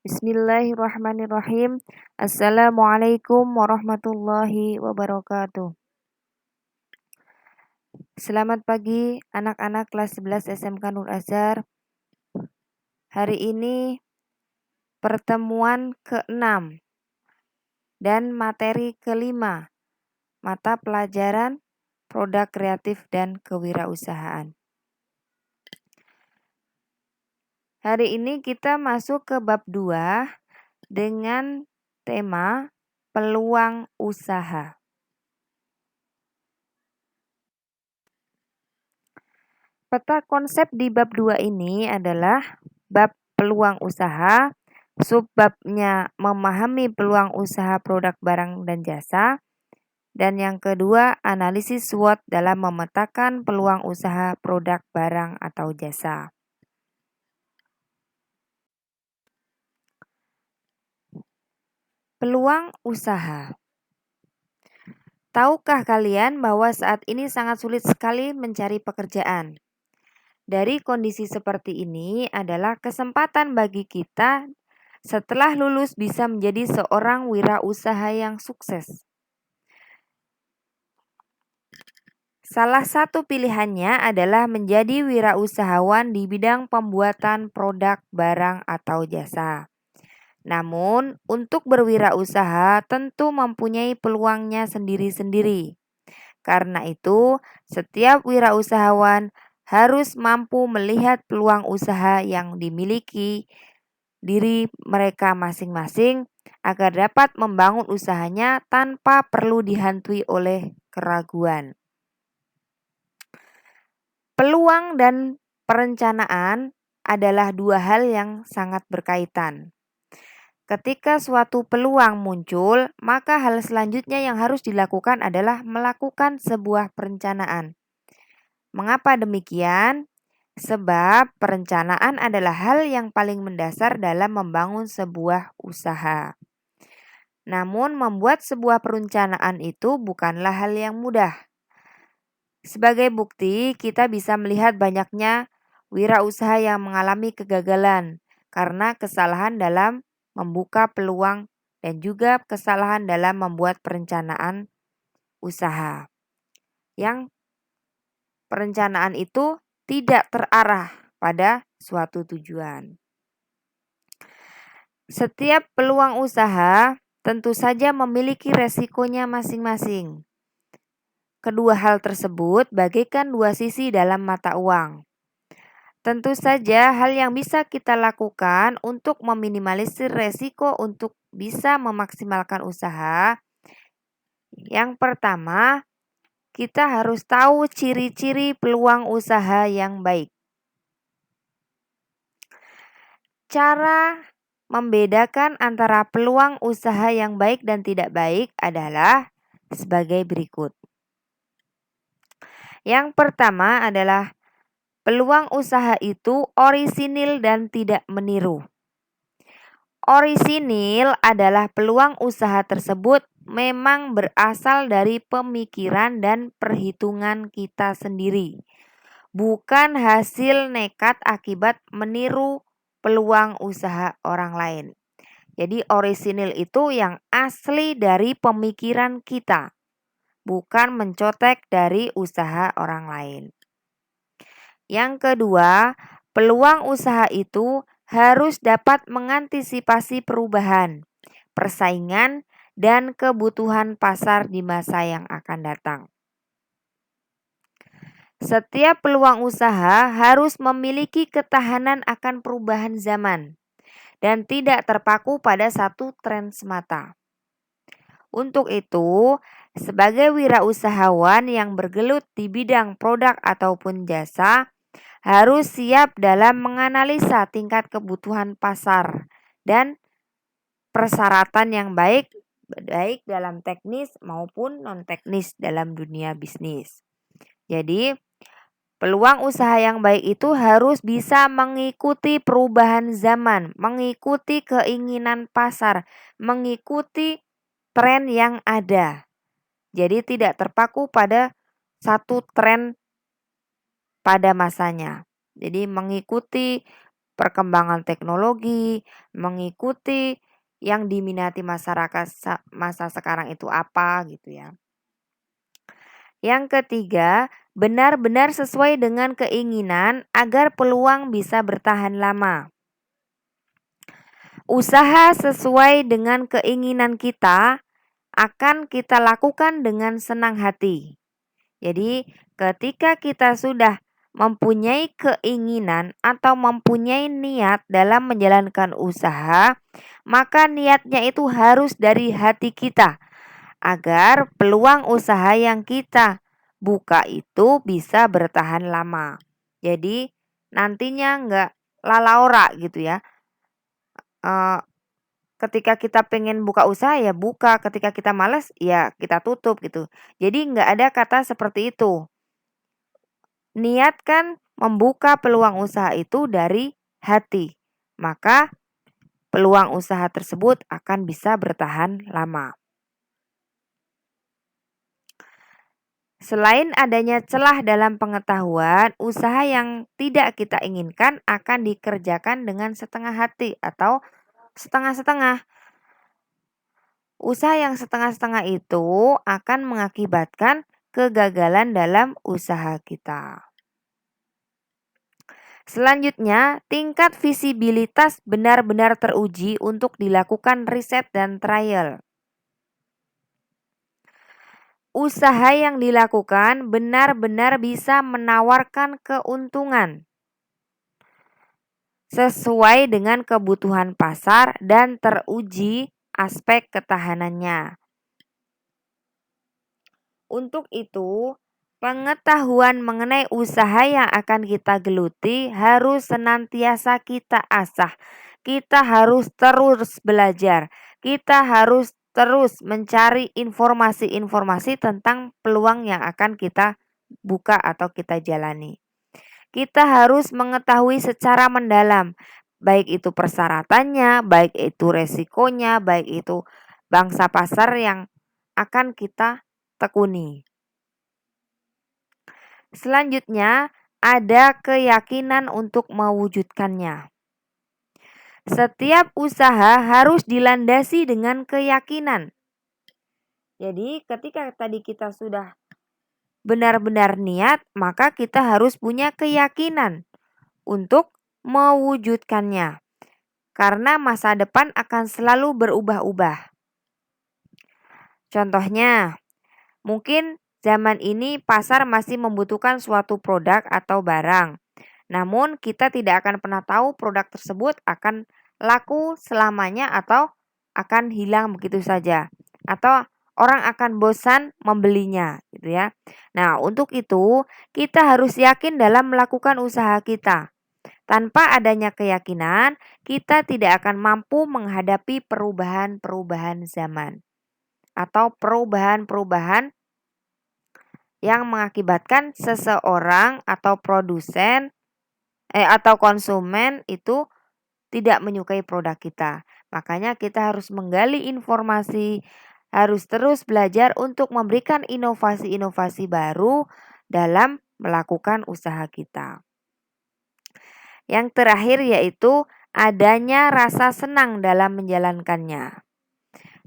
Bismillahirrahmanirrahim. Assalamualaikum warahmatullahi wabarakatuh. Selamat pagi anak-anak kelas 11 SMK Nur Azhar. Hari ini pertemuan ke-6 dan materi ke-5 mata pelajaran produk kreatif dan kewirausahaan. Hari ini kita masuk ke bab 2 dengan tema peluang usaha. Peta konsep di bab 2 ini adalah bab peluang usaha, subbabnya memahami peluang usaha produk barang dan jasa, dan yang kedua analisis SWOT dalam memetakan peluang usaha produk barang atau jasa. Peluang usaha. Tahukah kalian bahwa saat ini sangat sulit sekali mencari pekerjaan? Dari kondisi seperti ini adalah kesempatan bagi kita setelah lulus bisa menjadi seorang wirausaha yang sukses. Salah satu pilihannya adalah menjadi wirausahawan di bidang pembuatan produk barang atau jasa. Namun, untuk berwirausaha tentu mempunyai peluangnya sendiri-sendiri. Karena itu, setiap wirausahawan harus mampu melihat peluang usaha yang dimiliki diri mereka masing-masing agar dapat membangun usahanya tanpa perlu dihantui oleh keraguan. Peluang dan perencanaan adalah dua hal yang sangat berkaitan. Ketika suatu peluang muncul, maka hal selanjutnya yang harus dilakukan adalah melakukan sebuah perencanaan. Mengapa demikian? Sebab perencanaan adalah hal yang paling mendasar dalam membangun sebuah usaha. Namun membuat sebuah perencanaan itu bukanlah hal yang mudah. Sebagai bukti, kita bisa melihat banyaknya wirausaha yang mengalami kegagalan karena kesalahan dalam membuka peluang dan juga kesalahan dalam membuat perencanaan usaha. Yang perencanaan itu tidak terarah pada suatu tujuan. Setiap peluang usaha tentu saja memiliki resikonya masing-masing. Kedua hal tersebut bagaikan dua sisi dalam mata uang. Tentu saja hal yang bisa kita lakukan untuk meminimalisir resiko untuk bisa memaksimalkan usaha. Yang pertama, kita harus tahu ciri-ciri peluang usaha yang baik. Cara membedakan antara peluang usaha yang baik dan tidak baik adalah sebagai berikut. Yang pertama adalah peluang usaha itu orisinil dan tidak meniru. Orisinil adalah peluang usaha tersebut memang berasal dari pemikiran dan perhitungan kita sendiri, bukan hasil nekat akibat meniru peluang usaha orang lain. Jadi orisinil itu yang asli dari pemikiran kita, bukan mencontek dari usaha orang lain. Yang kedua, peluang usaha itu harus dapat mengantisipasi perubahan, persaingan, dan kebutuhan pasar di masa yang akan datang. Setiap peluang usaha harus memiliki ketahanan akan perubahan zaman dan tidak terpaku pada satu tren semata. Untuk itu, sebagai wirausahawan yang bergelut di bidang produk ataupun jasa, harus siap dalam menganalisa tingkat kebutuhan pasar dan persyaratan yang baik dalam teknis maupun non-teknis dalam dunia bisnis. Jadi, peluang usaha yang baik itu harus bisa mengikuti perubahan zaman, mengikuti keinginan pasar, mengikuti tren yang ada. Jadi tidak terpaku pada satu tren pada masanya. Jadi mengikuti perkembangan teknologi, mengikuti yang diminati masyarakat masa sekarang itu apa gitu ya. Yang ketiga, benar-benar sesuai dengan keinginan agar peluang bisa bertahan lama. Usaha sesuai dengan keinginan kita akan kita lakukan dengan senang hati. Jadi, ketika kita sudah mempunyai keinginan atau mempunyai niat dalam menjalankan usaha, maka niatnya itu harus dari hati kita agar peluang usaha yang kita buka itu bisa bertahan lama. Jadi, nantinya enggak lalaura gitu ya. Ketika kita pengen buka usaha ya buka, ketika kita malas ya kita tutup gitu. Jadi enggak ada kata seperti itu. Niatkan membuka peluang usaha itu dari hati, maka peluang usaha tersebut akan bisa bertahan lama. Selain adanya celah dalam pengetahuan, usaha yang tidak kita inginkan akan dikerjakan dengan setengah hati atau setengah-setengah. Usaha yang setengah-setengah itu akan mengakibatkan kegagalan dalam usaha kita. Selanjutnya, tingkat visibilitas benar-benar teruji untuk dilakukan riset dan trial. Usaha yang dilakukan benar-benar bisa menawarkan keuntungan sesuai dengan kebutuhan pasar dan teruji aspek ketahanannya. Untuk itu, pengetahuan mengenai usaha yang akan kita geluti harus senantiasa kita asah. Kita harus terus belajar. Kita harus terus mencari informasi-informasi tentang peluang yang akan kita buka atau kita jalani. Kita harus mengetahui secara mendalam, baik itu persyaratannya, baik itu resikonya, baik itu bangsa pasar yang akan kita tekuni. Selanjutnya, ada keyakinan untuk mewujudkannya. Setiap usaha harus dilandasi dengan keyakinan. Jadi, ketika tadi kita sudah benar-benar niat, maka kita harus punya keyakinan untuk mewujudkannya. Karena masa depan akan selalu berubah-ubah. Contohnya, mungkin zaman ini pasar masih membutuhkan suatu produk atau barang. Namun kita tidak akan pernah tahu produk tersebut akan laku selamanya atau akan hilang begitu saja. Atau orang akan bosan membelinya gitu ya. Nah, untuk itu kita harus yakin dalam melakukan usaha kita. Tanpa adanya keyakinan, kita tidak akan mampu menghadapi perubahan-perubahan zaman atau perubahan-perubahan yang mengakibatkan seseorang atau produsen atau konsumen itu tidak menyukai produk kita. Makanya kita harus menggali informasi, harus terus belajar untuk memberikan inovasi-inovasi baru dalam melakukan usaha kita. Yang terakhir yaitu adanya rasa senang dalam menjalankannya.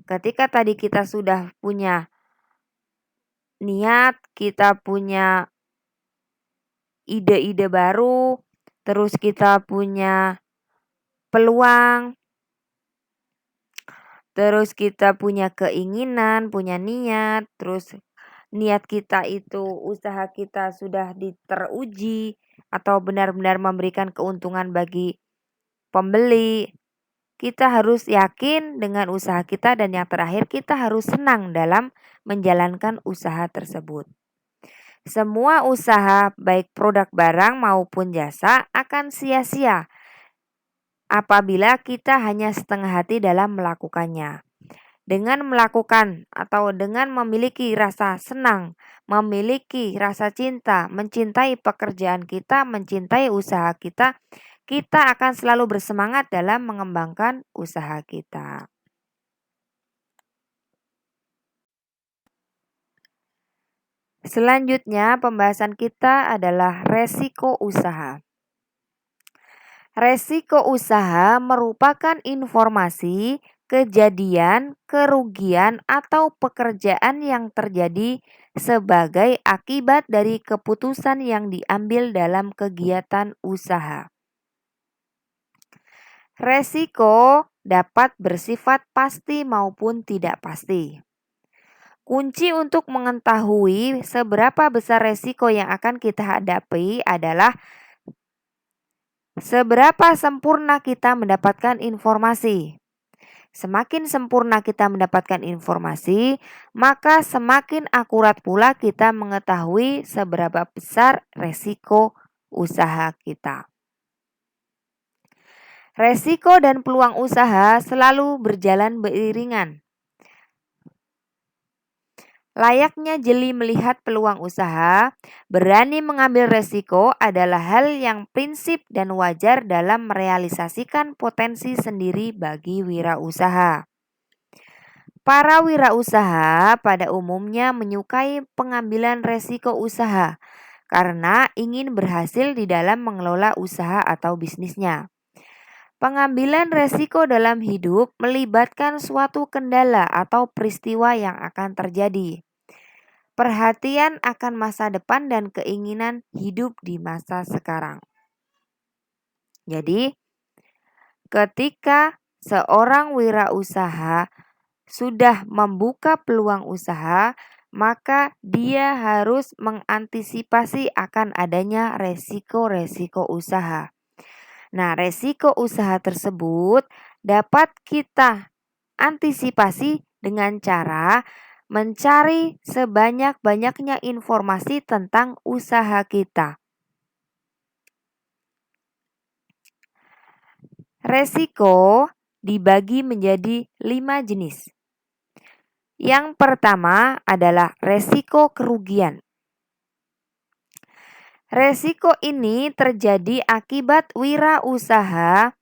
Ketika tadi kita sudah punya niat, kita punya ide-ide baru, terus kita punya peluang, terus kita punya keinginan, punya niat, terus niat kita itu usaha kita sudah teruji atau benar-benar memberikan keuntungan bagi pembeli. Kita harus yakin dengan usaha kita dan yang terakhir kita harus senang dalam menjalankan usaha tersebut. Semua usaha baik produk barang maupun jasa akan sia-sia apabila kita hanya setengah hati dalam melakukannya. Dengan melakukan atau dengan memiliki rasa senang, memiliki rasa cinta, mencintai pekerjaan kita, mencintai usaha kita, kita akan selalu bersemangat dalam mengembangkan usaha kita. Selanjutnya, pembahasan kita adalah resiko usaha. Resiko usaha merupakan informasi, kejadian, kerugian, atau pekerjaan yang terjadi sebagai akibat dari keputusan yang diambil dalam kegiatan usaha. Resiko dapat bersifat pasti maupun tidak pasti. Kunci untuk mengetahui seberapa besar resiko yang akan kita hadapi adalah seberapa sempurna kita mendapatkan informasi. Semakin sempurna kita mendapatkan informasi, maka semakin akurat pula kita mengetahui seberapa besar resiko usaha kita. Resiko dan peluang usaha selalu berjalan beriringan. Layaknya jeli melihat peluang usaha, berani mengambil resiko adalah hal yang prinsip dan wajar dalam merealisasikan potensi sendiri bagi wirausaha. Para wirausaha pada umumnya menyukai pengambilan resiko usaha karena ingin berhasil di dalam mengelola usaha atau bisnisnya. Pengambilan resiko dalam hidup melibatkan suatu kendala atau peristiwa yang akan terjadi. Perhatian akan masa depan dan keinginan hidup di masa sekarang. Jadi, ketika seorang wirausaha sudah membuka peluang usaha, maka dia harus mengantisipasi akan adanya resiko-resiko usaha. Nah, resiko usaha tersebut dapat kita antisipasi dengan cara mencari sebanyak-banyaknya informasi tentang usaha kita. Resiko dibagi menjadi 5 jenis. Yang pertama adalah resiko kerugian. Resiko ini terjadi akibat wirausaha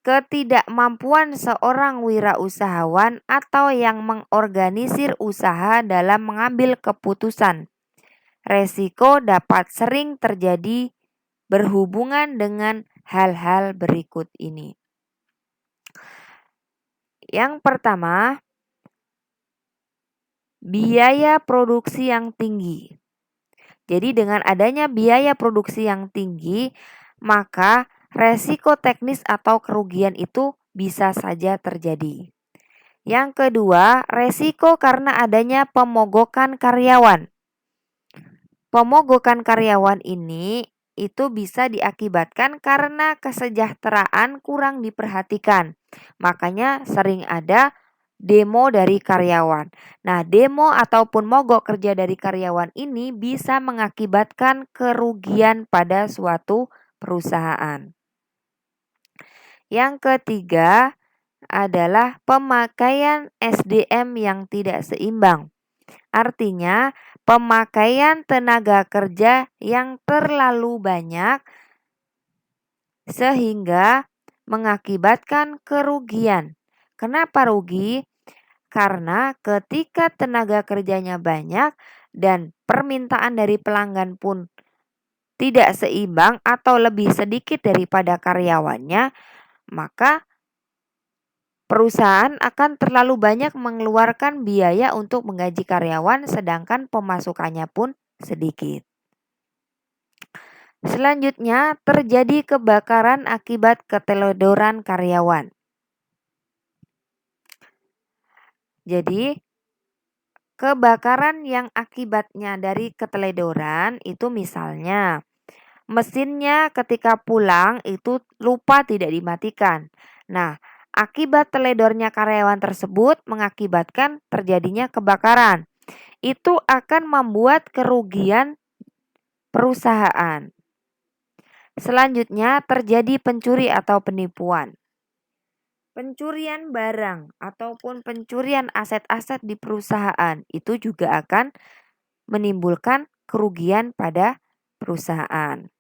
ketidakmampuan seorang wirausahawan atau yang mengorganisir usaha dalam mengambil keputusan. Resiko dapat sering terjadi berhubungan dengan hal-hal berikut ini. Yang pertama, biaya produksi yang tinggi. Jadi dengan adanya biaya produksi yang tinggi, maka resiko teknis atau kerugian itu bisa saja terjadi. Yang kedua, resiko karena adanya pemogokan karyawan. Pemogokan karyawan ini itu bisa diakibatkan karena kesejahteraan kurang diperhatikan. Makanya sering ada demo dari karyawan. Nah, demo ataupun mogok kerja dari karyawan ini bisa mengakibatkan kerugian pada suatu perusahaan. Yang ketiga adalah pemakaian SDM yang tidak seimbang. Artinya, pemakaian tenaga kerja yang terlalu banyak sehingga mengakibatkan kerugian. Kenapa rugi? Karena ketika tenaga kerjanya banyak dan permintaan dari pelanggan pun tidak seimbang atau lebih sedikit daripada karyawannya, maka perusahaan akan terlalu banyak mengeluarkan biaya untuk menggaji karyawan sedangkan pemasukannya pun sedikit. Selanjutnya, terjadi kebakaran akibat keteledoran karyawan. Jadi, kebakaran yang akibatnya dari keteledoran itu misalnya mesinnya ketika pulang itu lupa tidak dimatikan. Nah, akibat teledornya karyawan tersebut mengakibatkan terjadinya kebakaran. Itu akan membuat kerugian perusahaan. Selanjutnya terjadi pencuri atau penipuan. Pencurian barang ataupun pencurian aset-aset di perusahaan itu juga akan menimbulkan kerugian pada perusahaan.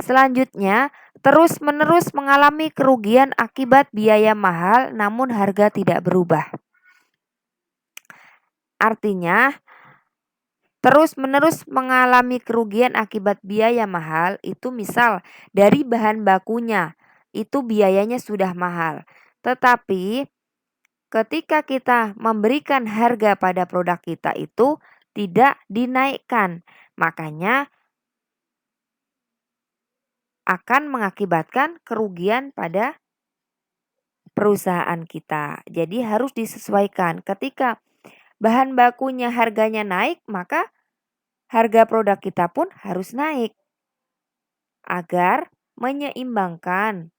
Selanjutnya, terus-menerus mengalami kerugian akibat biaya mahal namun harga tidak berubah. Artinya, terus-menerus mengalami kerugian akibat biaya mahal, itu misal dari bahan bakunya, itu biayanya sudah mahal. Tetapi ketika kita memberikan harga pada produk kita itu tidak dinaikkan, makanya akan mengakibatkan kerugian pada perusahaan kita. Jadi harus disesuaikan. Ketika bahan bakunya harganya naik, maka harga produk kita pun harus naik agar menyeimbangkan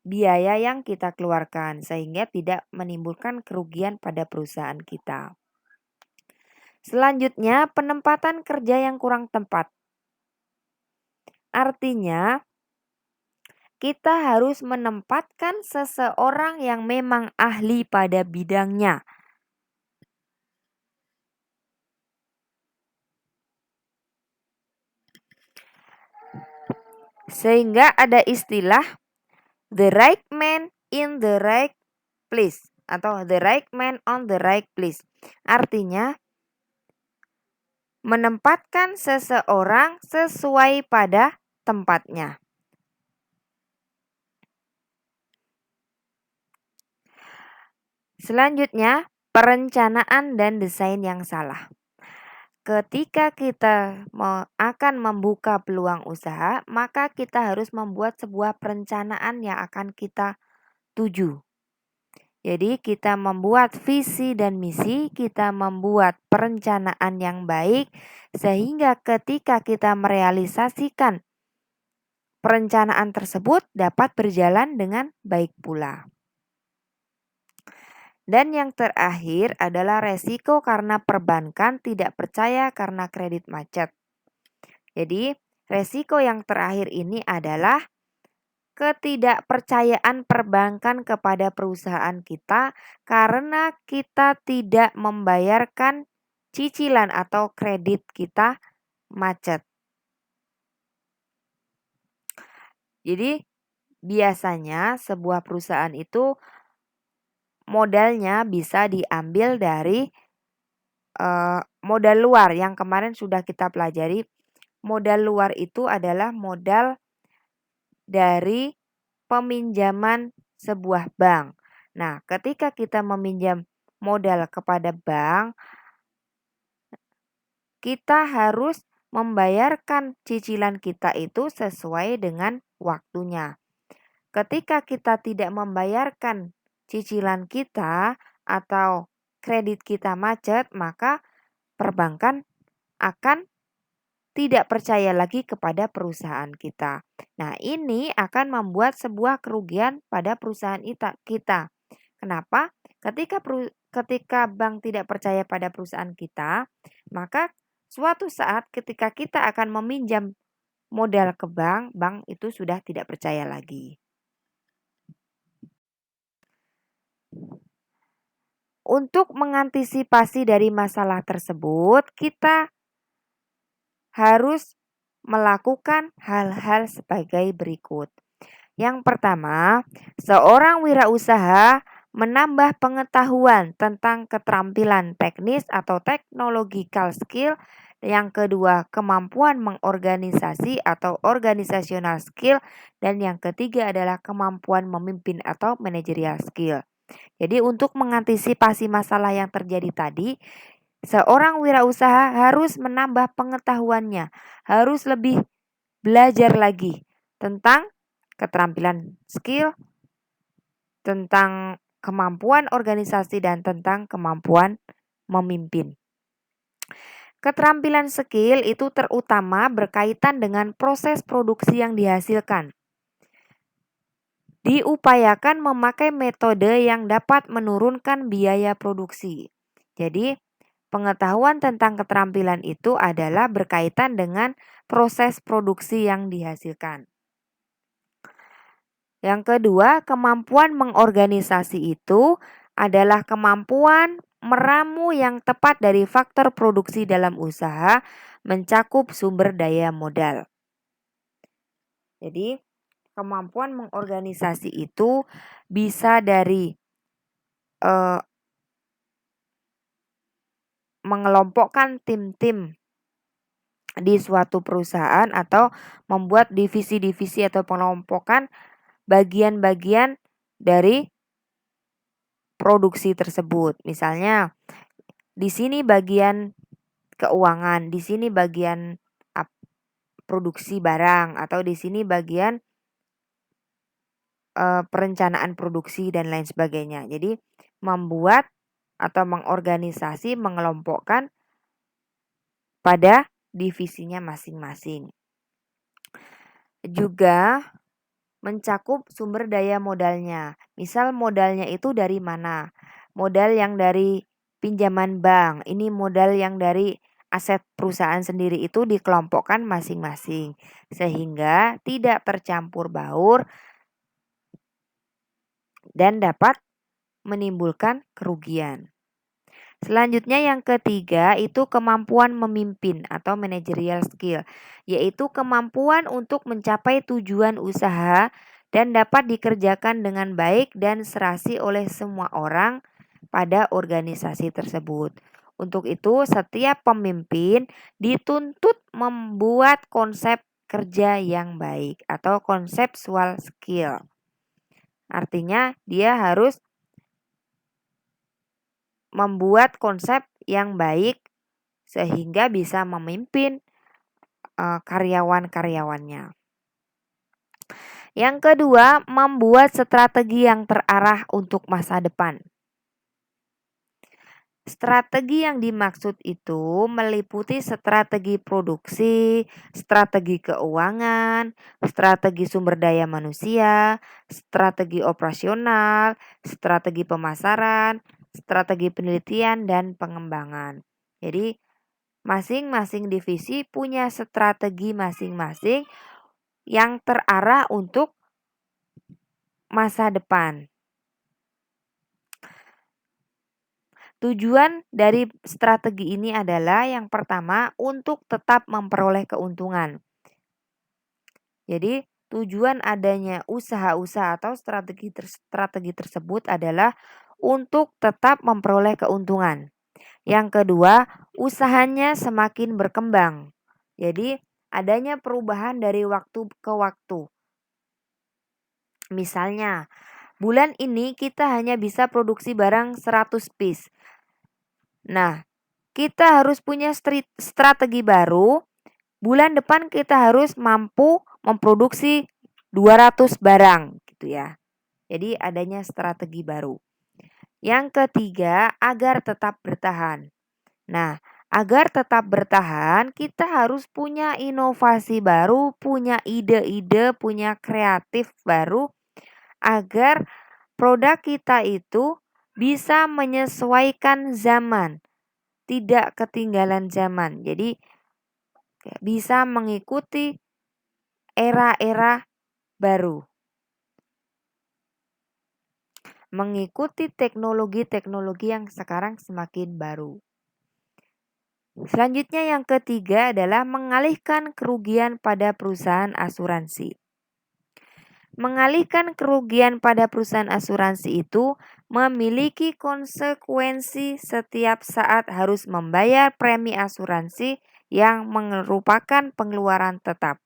biaya yang kita keluarkan sehingga tidak menimbulkan kerugian pada perusahaan kita. Selanjutnya, penempatan kerja yang kurang tepat. Artinya, kita harus menempatkan seseorang yang memang ahli pada bidangnya. Sehingga ada istilah the right man in the right place atau the right man on the right place. Artinya, menempatkan seseorang sesuai pada tempatnya. Selanjutnya, perencanaan dan desain yang salah. Ketika kita akan membuka peluang usaha, maka kita harus membuat sebuah perencanaan yang akan kita tuju. Jadi kita membuat visi dan misi, kita membuat perencanaan yang baik sehingga ketika kita merealisasikan perencanaan tersebut dapat berjalan dengan baik pula. Dan yang terakhir adalah resiko karena perbankan tidak percaya karena kredit macet. Jadi, resiko yang terakhir ini adalah ketidakpercayaan perbankan kepada perusahaan kita karena kita tidak membayarkan cicilan atau kredit kita macet. Jadi, biasanya sebuah perusahaan itu modalnya bisa diambil dari modal luar yang kemarin sudah kita pelajari. Modal luar itu adalah modal dari peminjaman sebuah bank. Nah, ketika kita meminjam modal kepada bank, kita harus membayarkan cicilan kita itu sesuai dengan waktunya. Ketika kita tidak membayarkan cicilan kita atau kredit kita macet, maka perbankan akan tidak percaya lagi kepada perusahaan kita. Nah, ini akan membuat sebuah kerugian pada perusahaan kita. Kenapa? Ketika bank tidak percaya pada perusahaan kita, maka suatu saat ketika kita akan meminjam modal ke bank, bank itu sudah tidak percaya lagi. Untuk mengantisipasi dari masalah tersebut, kita harus melakukan hal-hal sebagai berikut. Yang pertama, seorang wirausaha menambah pengetahuan tentang keterampilan teknis atau technological skill. Yang kedua, kemampuan mengorganisasi atau organizational skill. Dan yang ketiga adalah kemampuan memimpin atau managerial skill. Jadi untuk mengantisipasi masalah yang terjadi tadi, seorang wirausaha harus menambah pengetahuannya, harus lebih belajar lagi tentang keterampilan skill, tentang kemampuan organisasi, dan tentang kemampuan memimpin. Keterampilan skill itu terutama berkaitan dengan proses produksi yang dihasilkan. Diupayakan memakai metode yang dapat menurunkan biaya produksi. Jadi, pengetahuan tentang keterampilan itu adalah berkaitan dengan proses produksi yang dihasilkan. Yang kedua, kemampuan mengorganisasi itu adalah kemampuan meramu yang tepat dari faktor produksi dalam usaha mencakup sumber daya modal. Jadi, kemampuan mengorganisasi itu bisa dari mengelompokkan tim-tim di suatu perusahaan atau membuat divisi-divisi atau pengelompokan bagian-bagian dari produksi tersebut. Misalnya, di sini bagian keuangan, di sini bagian produksi barang, atau di sini bagian perencanaan produksi dan lain sebagainya. Jadi membuat atau mengorganisasi, mengelompokkan pada divisinya masing-masing. Juga mencakup sumber daya modalnya. Misal modalnya itu dari mana? Modal yang dari pinjaman bank, ini modal yang dari aset perusahaan sendiri itu dikelompokkan masing-masing sehingga tidak tercampur baur dan dapat menimbulkan kerugian. Selanjutnya yang ketiga itu kemampuan memimpin atau managerial skill, yaitu kemampuan untuk mencapai tujuan usaha dan dapat dikerjakan dengan baik dan serasi oleh semua orang pada organisasi tersebut. Untuk itu, setiap pemimpin dituntut membuat konsep kerja yang baik atau conceptual skill. Artinya, dia harus membuat konsep yang baik sehingga bisa memimpin karyawan-karyawannya. Yang kedua, membuat strategi yang terarah untuk masa depan. Strategi yang dimaksud itu meliputi strategi produksi, strategi keuangan, strategi sumber daya manusia, strategi operasional, strategi pemasaran, strategi penelitian dan pengembangan. Jadi masing-masing divisi punya strategi masing-masing yang terarah untuk masa depan. Tujuan dari strategi ini adalah yang pertama untuk tetap memperoleh keuntungan. Jadi tujuan adanya usaha-usaha atau strategi tersebut adalah untuk tetap memperoleh keuntungan. Yang kedua, usahanya semakin berkembang. Jadi adanya perubahan dari waktu ke waktu. Misalnya, bulan ini kita hanya bisa produksi barang 100 piece. Nah, kita harus punya strategi baru. Bulan depan kita harus mampu memproduksi 200 barang gitu ya. Jadi adanya strategi baru. Yang ketiga, agar tetap bertahan. Nah, agar tetap bertahan, kita harus punya inovasi baru, punya ide-ide, punya kreatif baru agar produk kita itu bisa menyesuaikan zaman, tidak ketinggalan zaman. Jadi bisa mengikuti era-era baru, mengikuti teknologi-teknologi yang sekarang semakin baru. Selanjutnya yang ketiga adalah mengalihkan kerugian pada perusahaan asuransi. Mengalihkan kerugian pada perusahaan asuransi itu memiliki konsekuensi setiap saat harus membayar premi asuransi yang merupakan pengeluaran tetap.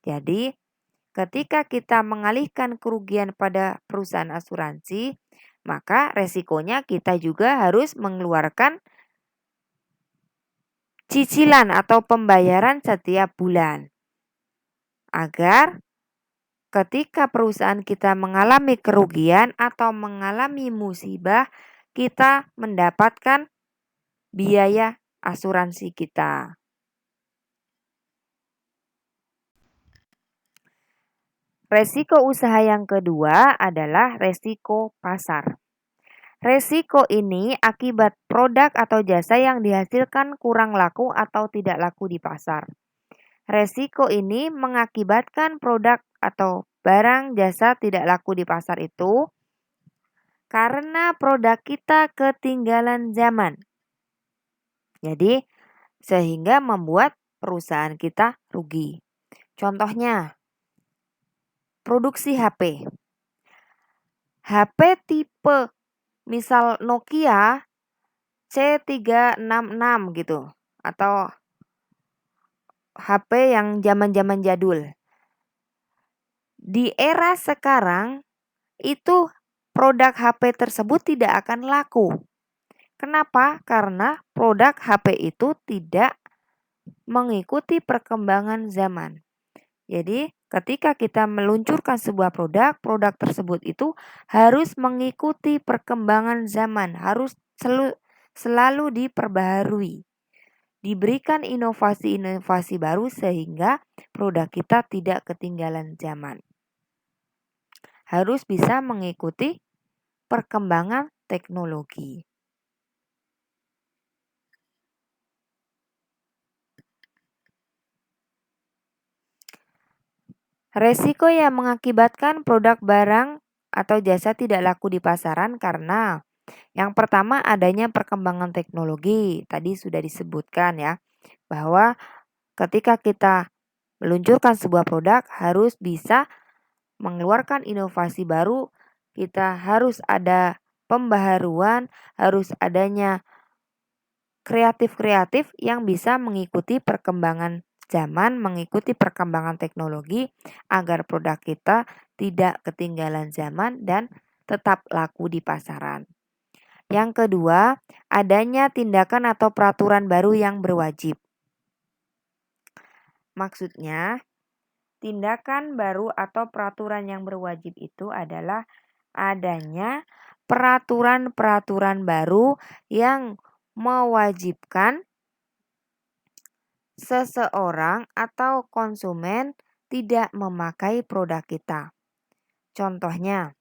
Jadi, ketika kita mengalihkan kerugian pada perusahaan asuransi, maka resikonya kita juga harus mengeluarkan cicilan atau pembayaran setiap bulan. Agar ketika perusahaan kita mengalami kerugian atau mengalami musibah, kita mendapatkan biaya asuransi kita. Resiko usaha yang kedua adalah resiko pasar. Resiko ini akibat produk atau jasa yang dihasilkan kurang laku atau tidak laku di pasar. Resiko ini mengakibatkan produk atau barang jasa tidak laku di pasar itu karena produk kita ketinggalan zaman. Jadi, sehingga membuat perusahaan kita rugi. Contohnya, produksi HP. HP tipe misal Nokia C366 gitu atau HP yang zaman-zaman jadul. Di era sekarang itu produk HP tersebut tidak akan laku. Kenapa? Karena produk HP itu tidak mengikuti perkembangan zaman. Jadi, ketika kita meluncurkan sebuah produk, produk tersebut itu harus mengikuti perkembangan zaman, harus selalu diperbaharui. Diberikan inovasi-inovasi baru sehingga produk kita tidak ketinggalan zaman. Harus bisa mengikuti perkembangan teknologi. Resiko yang mengakibatkan produk barang atau jasa tidak laku di pasaran karena yang pertama adanya perkembangan teknologi. Tadi sudah disebutkan ya, bahwa ketika kita meluncurkan sebuah produk harus bisa mengeluarkan inovasi baru, kita harus ada pembaharuan, harus adanya kreatif-kreatif yang bisa mengikuti perkembangan zaman, mengikuti perkembangan teknologi agar produk kita tidak ketinggalan zaman dan tetap laku di pasaran. Yang kedua, adanya tindakan atau peraturan baru yang berwajib. Maksudnya, tindakan baru atau peraturan yang berwajib itu adalah adanya peraturan-peraturan baru yang mewajibkan seseorang atau konsumen tidak memakai produk kita. Contohnya,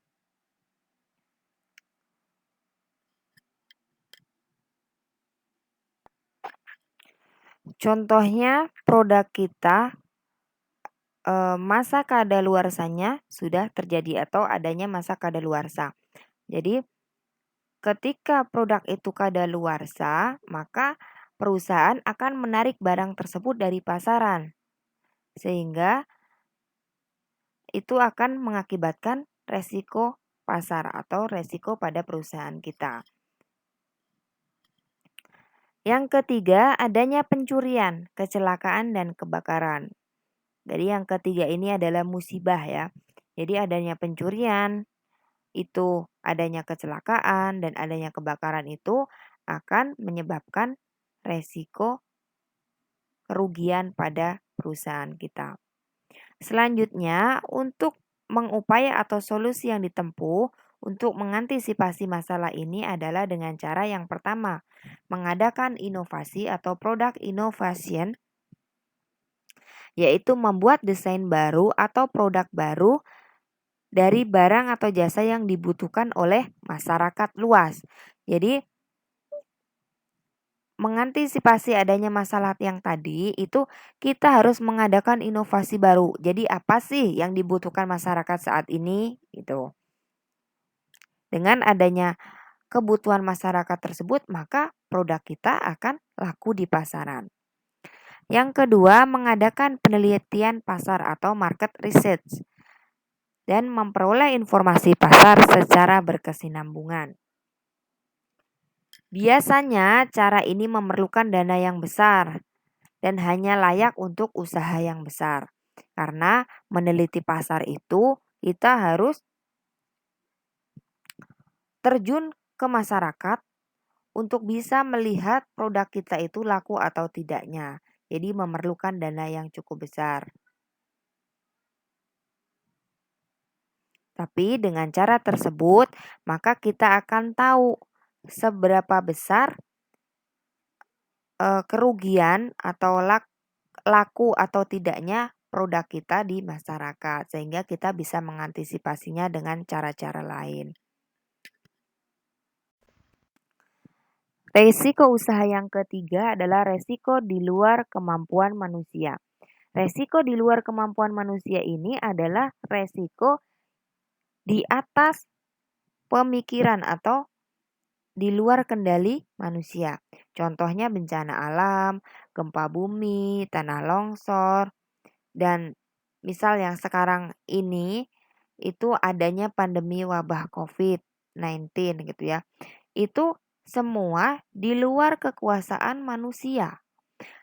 produk kita masa kadaluarsanya sudah terjadi atau adanya masa kadaluarsa. Jadi ketika produk itu kadaluarsa, maka perusahaan akan menarik barang tersebut dari pasaran. Sehingga itu akan mengakibatkan resiko pasar atau resiko pada perusahaan kita. Yang ketiga, adanya pencurian, kecelakaan, dan kebakaran. Jadi yang ketiga ini adalah musibah ya. Jadi adanya pencurian, itu adanya kecelakaan, dan adanya kebakaran itu akan menyebabkan resiko kerugian pada perusahaan kita. Selanjutnya, untuk mengupaya atau solusi yang ditempuh untuk mengantisipasi masalah ini adalah dengan cara yang pertama, mengadakan inovasi atau product innovation, yaitu membuat desain baru atau produk baru dari barang atau jasa yang dibutuhkan oleh masyarakat luas. Jadi, mengantisipasi adanya masalah yang tadi itu kita harus mengadakan inovasi baru. Jadi apa sih yang dibutuhkan masyarakat saat ini gitu. Dengan adanya kebutuhan masyarakat tersebut maka produk kita akan laku di pasaran. Yang kedua, mengadakan penelitian pasar atau market research dan memperoleh informasi pasar secara berkesinambungan. Biasanya cara ini memerlukan dana yang besar dan hanya layak untuk usaha yang besar. Karena meneliti pasar itu kita harus terjun ke masyarakat untuk bisa melihat produk kita itu laku atau tidaknya. Jadi memerlukan dana yang cukup besar. Tapi dengan cara tersebut maka kita akan tahu seberapa besar kerugian atau laku atau tidaknya produk kita di masyarakat sehingga kita bisa mengantisipasinya dengan cara-cara lain. Resiko usaha yang ketiga adalah resiko di luar kemampuan manusia. Resiko di luar kemampuan manusia ini adalah resiko di atas pemikiran atau di luar kendali manusia. Contohnya bencana alam, gempa bumi, tanah longsor, dan misal yang sekarang ini itu adanya pandemi wabah COVID-19 gitu ya. Itu semua di luar kekuasaan manusia.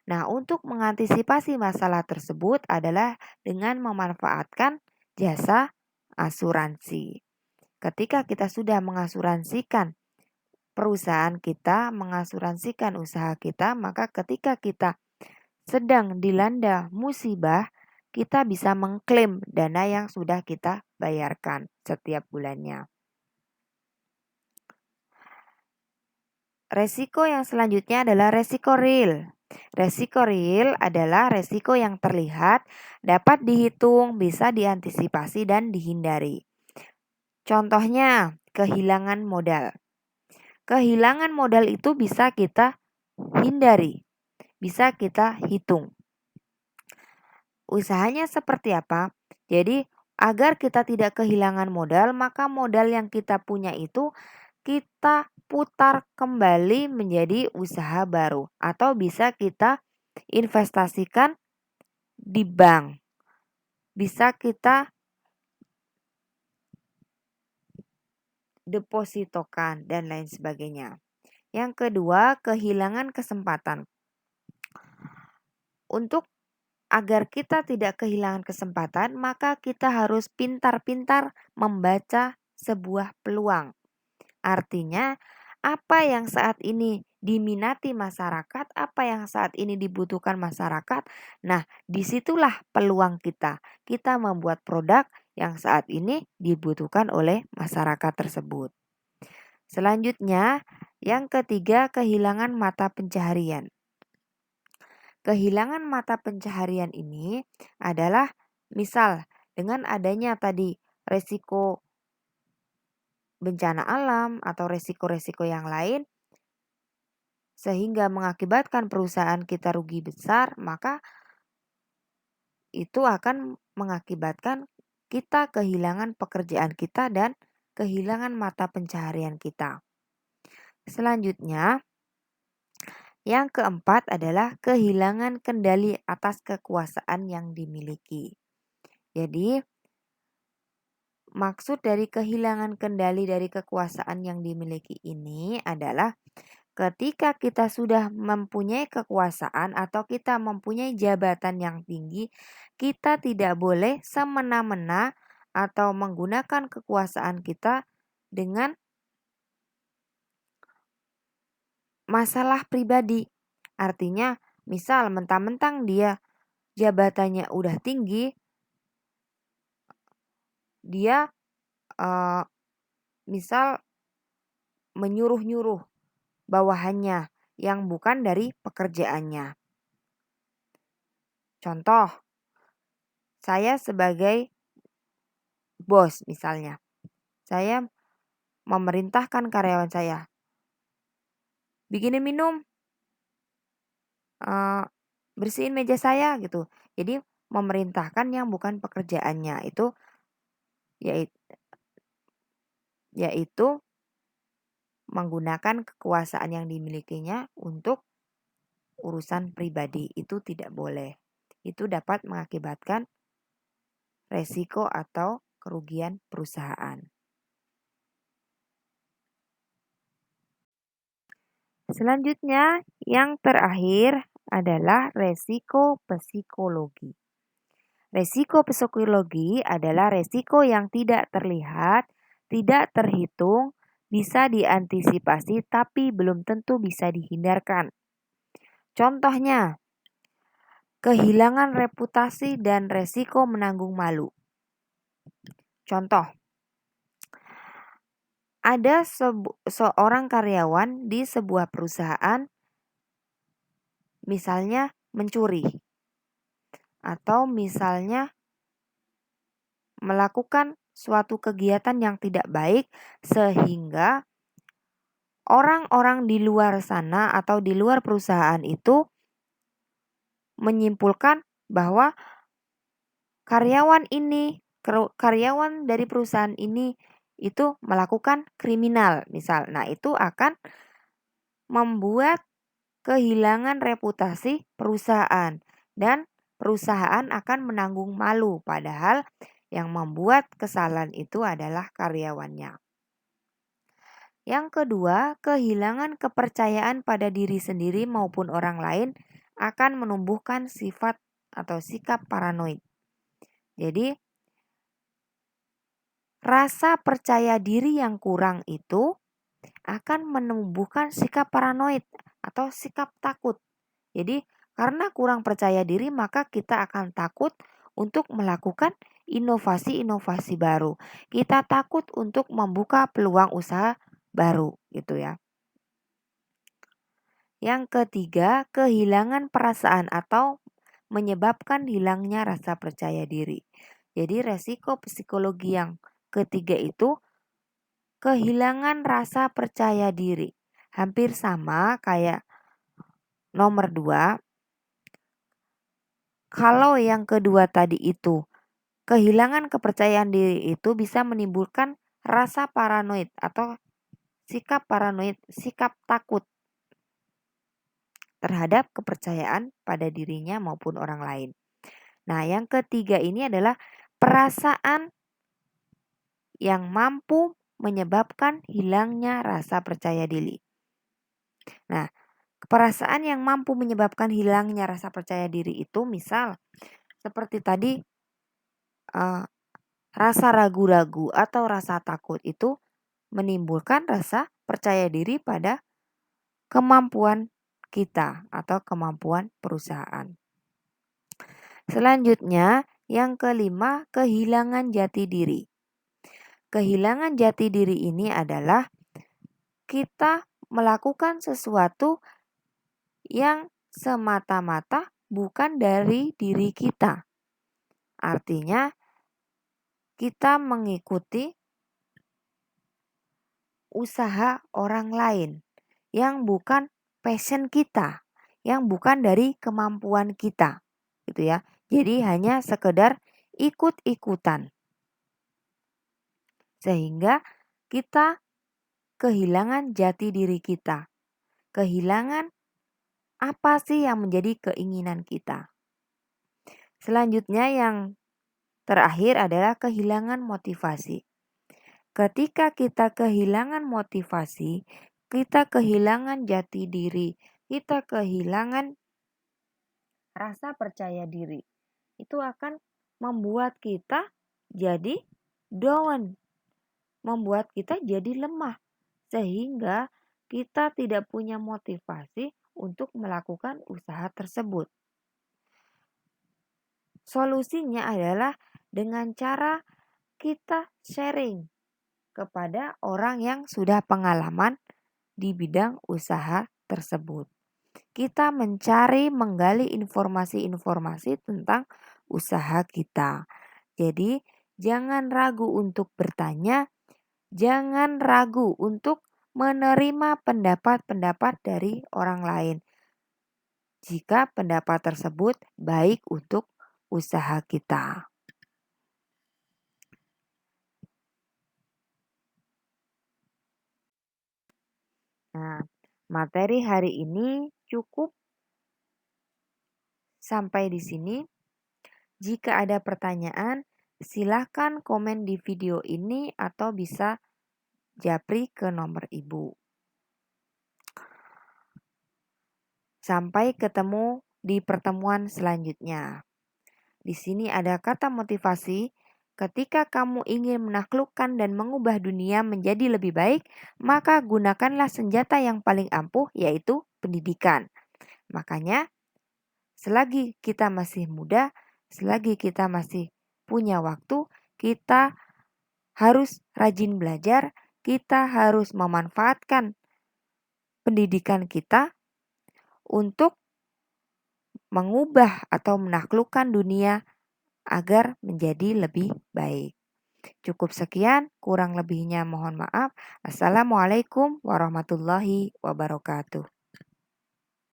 Nah, untuk mengantisipasi masalah tersebut adalah dengan memanfaatkan jasa asuransi. Ketika kita sudah mengasuransikan perusahaan kita, mengasuransikan usaha kita, maka ketika kita sedang dilanda musibah, kita bisa mengklaim dana yang sudah kita bayarkan setiap bulannya. Resiko yang selanjutnya adalah resiko real. Resiko real adalah resiko yang terlihat, dapat dihitung, bisa diantisipasi dan dihindari. Contohnya, kehilangan modal. Kehilangan modal itu bisa kita hindari, bisa kita hitung. Usahanya seperti apa? Jadi, agar kita tidak kehilangan modal, maka modal yang kita punya itu kita putar kembali menjadi usaha baru atau bisa kita investasikan di bank. Bisa kita depositokan dan lain sebagainya. Yang kedua, kehilangan kesempatan. Untuk agar kita tidak kehilangan kesempatan, maka kita harus pintar-pintar membaca sebuah peluang. Artinya, apa yang saat ini diminati masyarakat, apa yang saat ini dibutuhkan masyarakat. Nah, disitulah peluang kita. Kita membuat produk yang saat ini dibutuhkan oleh masyarakat tersebut. Selanjutnya, yang ketiga, kehilangan mata pencaharian. Kehilangan mata pencaharian ini adalah misal dengan adanya tadi resiko bencana alam atau resiko-resiko yang lain sehingga mengakibatkan perusahaan kita rugi besar, maka itu akan mengakibatkan kita kehilangan pekerjaan kita dan kehilangan mata pencaharian kita. Selanjutnya, yang keempat adalah kehilangan kendali atas kekuasaan yang dimiliki. Jadi, maksud dari kehilangan kendali dari kekuasaan yang dimiliki ini adalah ketika kita sudah mempunyai kekuasaan atau kita mempunyai jabatan yang tinggi, kita tidak boleh semena-mena atau menggunakan kekuasaan kita dengan masalah pribadi. Artinya, misal mentang-mentang dia jabatannya udah tinggi, dia misal menyuruh-nyuruh bawahannya yang bukan dari pekerjaannya. Contoh, saya sebagai bos misalnya, saya memerintahkan karyawan saya, bikinin minum, bersihin meja saya gitu. Jadi memerintahkan yang bukan pekerjaannya itu yaitu menggunakan kekuasaan yang dimilikinya untuk urusan pribadi. Itu tidak boleh. Itu dapat mengakibatkan resiko atau kerugian perusahaan. Selanjutnya, yang terakhir adalah resiko psikologi. Resiko psikologi adalah resiko yang tidak terlihat, tidak terhitung, bisa diantisipasi tapi belum tentu bisa dihindarkan. Contohnya, kehilangan reputasi dan resiko menanggung malu. Contoh, ada seorang karyawan di sebuah perusahaan misalnya mencuri atau misalnya melakukan suatu kegiatan yang tidak baik sehingga orang-orang di luar sana atau di luar perusahaan itu menyimpulkan bahwa karyawan dari perusahaan ini itu melakukan kriminal misal. Nah, itu akan membuat kehilangan reputasi perusahaan dan perusahaan akan menanggung malu padahal yang membuat kesalahan itu adalah karyawannya. Yang kedua, kehilangan kepercayaan pada diri sendiri maupun orang lain akan menumbuhkan sifat atau sikap paranoid. Jadi, rasa percaya diri yang kurang itu akan menumbuhkan sikap paranoid atau sikap takut. Jadi, karena kurang percaya diri maka kita akan takut untuk melakukan inovasi-inovasi baru. Kita takut untuk membuka peluang usaha baru gitu ya. Yang ketiga, kehilangan perasaan atau menyebabkan hilangnya rasa percaya diri. Jadi resiko psikologi yang ketiga itu kehilangan rasa percaya diri. Hampir sama kayak nomor 2. Kalau yang kedua tadi itu kehilangan kepercayaan diri itu bisa menimbulkan rasa paranoid atau sikap paranoid, sikap takut terhadap kepercayaan pada dirinya maupun orang lain. Nah, yang ketiga ini adalah perasaan yang mampu menyebabkan hilangnya rasa percaya diri. Nah, perasaan yang mampu menyebabkan hilangnya rasa percaya diri itu misal seperti tadi rasa ragu-ragu atau rasa takut itu menimbulkan rasa percaya diri pada kemampuan kita atau kemampuan perusahaan. Selanjutnya, yang kelima, kehilangan jati diri. Kehilangan jati diri ini adalah kita melakukan sesuatu yang semata-mata bukan dari diri kita. Artinya, kita mengikuti usaha orang lain yang bukan passion kita, yang bukan dari kemampuan kita, gitu ya. Jadi hanya sekedar ikut-ikutan. Sehingga kita kehilangan jati diri kita. Kehilangan apa sih yang menjadi keinginan kita. Selanjutnya yang terakhir adalah kehilangan motivasi. Ketika kita kehilangan motivasi, kita kehilangan jati diri, kita kehilangan rasa percaya diri. Itu akan membuat kita jadi down, membuat kita jadi lemah, sehingga kita tidak punya motivasi untuk melakukan usaha tersebut. Solusinya adalah dengan cara kita sharing kepada orang yang sudah pengalaman di bidang usaha tersebut. Kita menggali informasi-informasi tentang usaha kita. Jadi, jangan ragu untuk bertanya, jangan ragu untuk menerima pendapat-pendapat dari orang lain. Jika pendapat tersebut baik untuk usaha kita. Nah, materi hari ini cukup sampai di sini. Jika ada pertanyaan, silakan komen di video ini atau bisa japri ke nomor ibu. Sampai ketemu di pertemuan selanjutnya. Di sini ada kata motivasi. Ketika kamu ingin menaklukkan dan mengubah dunia menjadi lebih baik, maka gunakanlah senjata yang paling ampuh, yaitu pendidikan. Makanya, selagi kita masih muda, selagi kita masih punya waktu, kita harus rajin belajar, kita harus memanfaatkan pendidikan kita untuk mengubah atau menaklukkan dunia agar menjadi lebih baik. Cukup sekian, kurang lebihnya mohon maaf. Assalamualaikum warahmatullahi wabarakatuh.